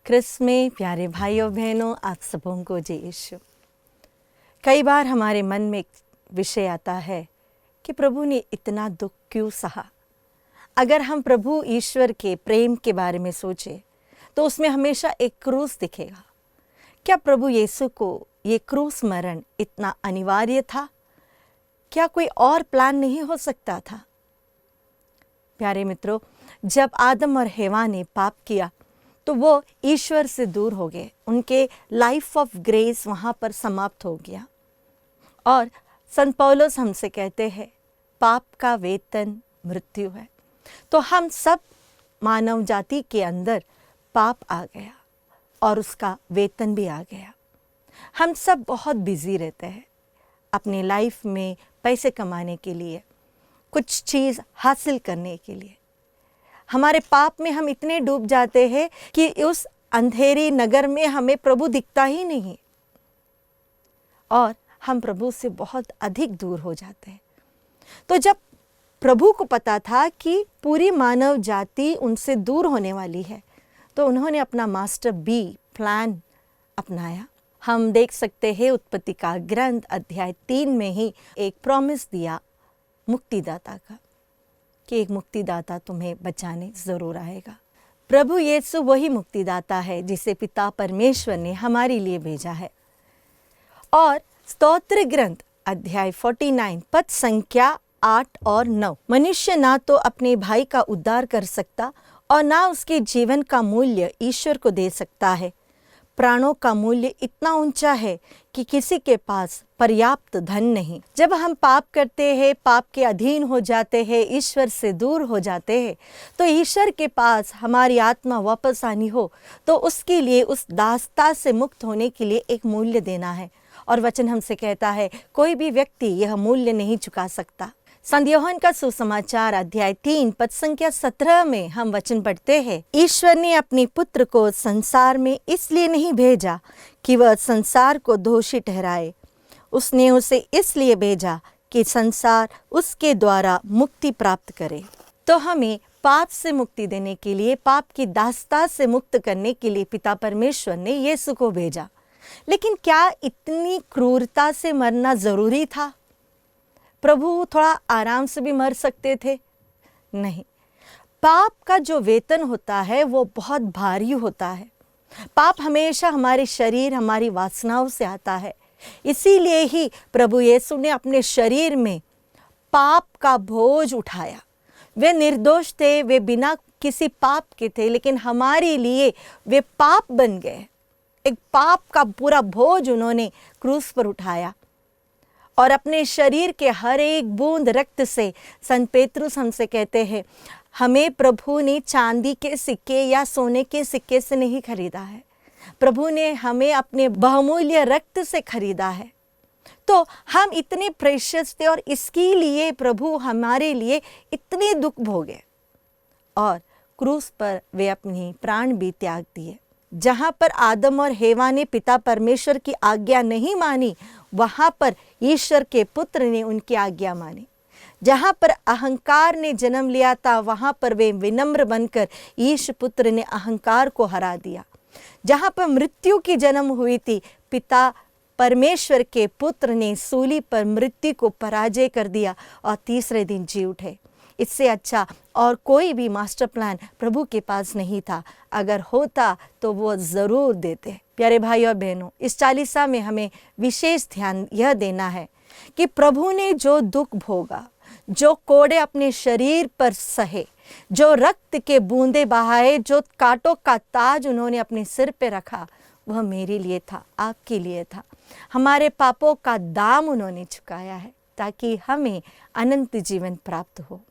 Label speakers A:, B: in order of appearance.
A: Chris में प्यारे भाइयों बहनों, आप सबों को जय यीशु। कई बार हमारे मन में एक विषय आता है कि प्रभु ने इतना दुख क्यों सहा। अगर हम प्रभु ईश्वर के प्रेम के बारे में सोचें तो उसमें हमेशा एक क्रूस दिखेगा। क्या प्रभु यीशु को ये क्रूस मरण इतना अनिवार्य था? क्या कोई और प्लान नहीं हो सकता था? प्यारे मित्रों, जब आदम और हेवा ने पाप किया तो वो ईश्वर से दूर हो गए। उनके लाइफ ऑफ ग्रेस वहाँ पर समाप्त हो गया। और संत पौलुस हमसे कहते हैं पाप का वेतन मृत्यु है। तो हम सब मानव जाति के अंदर पाप आ गया और उसका वेतन भी आ गया। हम सब बहुत बिजी रहते हैं अपनी लाइफ में पैसे कमाने के लिए, कुछ चीज़ हासिल करने के लिए। हमारे पाप में हम इतने डूब जाते हैं कि उस अंधेरी नगर में हमें प्रभु दिखता ही नहीं और हम प्रभु से बहुत अधिक दूर हो जाते हैं। तो जब प्रभु को पता था कि पूरी मानव जाति उनसे दूर होने वाली है तो उन्होंने अपना मास्टर बी प्लान अपनाया। हम देख सकते हैं उत्पत्ति का ग्रंथ अध्याय 3 में ही एक प्रॉमिस दिया मुक्तिदाता का कि एक मुक्तिदाता तुम्हें बचाने ज़रूर आएगा। प्रभु यीशु वही मुक्तिदाता है जिसे पिता परमेश्वर ने हमारे लिए भेजा है। और स्तोत्र ग्रंथ अध्याय 49 पद संख्या 8 और 9, मनुष्य ना तो अपने भाई का उद्धार कर सकता और ना उसके जीवन का मूल्य ईश्वर को दे सकता है। प्राणों का मूल्य इतना ऊंचा है कि किसी के पास पर्याप्त धन नहीं। जब हम पाप करते हैं, पाप के अधीन हो जाते हैं, ईश्वर से दूर हो जाते हैं, तो ईश्वर के पास हमारी आत्मा वापस आनी हो तो उसके लिए, उस दासता से मुक्त होने के लिए एक मूल्य देना है। और वचन हमसे कहता है कोई भी व्यक्ति यह मूल्य नहीं चुका सकता। संत यूहन्ना का सुसमाचार अध्याय 3 पद संख्या 17 में हम वचन पढ़ते हैं, ईश्वर ने अपने पुत्र को संसार में इसलिए नहीं भेजा कि वह संसार को दोषी ठहराए, उसने उसे इसलिए भेजा कि संसार उसके द्वारा मुक्ति प्राप्त करे। तो हमें पाप से मुक्ति देने के लिए, पाप की दास्ता से मुक्त करने के लिए पिता परमेश्वर ने यीशु को भेजा। लेकिन क्या इतनी क्रूरता से मरना जरूरी था? प्रभु थोड़ा आराम से भी मर सकते थे? नहीं। पाप का जो वेतन होता है वो बहुत भारी होता है। पाप हमेशा हमारे शरीर, हमारी वासनाओं से आता है। इसीलिए ही प्रभु यीशु ने अपने शरीर में पाप का बोझ उठाया। वे निर्दोष थे, वे बिना किसी पाप के थे, लेकिन हमारे लिए वे पाप बन गए। एक पाप का पूरा बोझ उन्होंने क्रूस पर उठाया और अपने शरीर के हर एक बूंद रक्त से, संत पेतरुस हमसे कहते हैं, हमें प्रभु ने चांदी के सिक्के या सोने के सिक्के से नहीं खरीदा है, प्रभु ने हमें अपने बहुमूल्य रक्त से खरीदा है। तो हम इतने प्रेशियस थे और इसके लिए प्रभु हमारे लिए इतने दुख भोगे और क्रूस पर वे अपनी प्राण भी त्याग दिए। जहाँ पर आदम और हेवा ने पिता परमेश्वर की आज्ञा नहीं मानी, वहाँ पर ईश्वर के पुत्र ने उनकी आज्ञा मानी। जहाँ पर अहंकार ने जन्म लिया था, वहाँ पर वे विनम्र बनकर ईश पुत्र ने अहंकार को हरा दिया। जहाँ पर मृत्यु की जन्म हुई थी, पिता परमेश्वर के पुत्र ने सूली पर मृत्यु को पराजय कर दिया और तीसरे दिन जी उठे। इससे अच्छा और कोई भी मास्टर प्लान प्रभु के पास नहीं था। अगर होता तो वो ज़रूर देते। प्यारे भाई और बहनों, इस चालीसा में हमें विशेष ध्यान यह देना है कि प्रभु ने जो दुख भोगा, जो कोड़े अपने शरीर पर सहे, जो रक्त के बूंदे बहाए, जो कांटों का ताज उन्होंने अपने सिर पे रखा, वह मेरे लिए था, आपके लिए था। हमारे पापों का दाम उन्होंने चुकाया है ताकि हमें अनंत जीवन प्राप्त हो।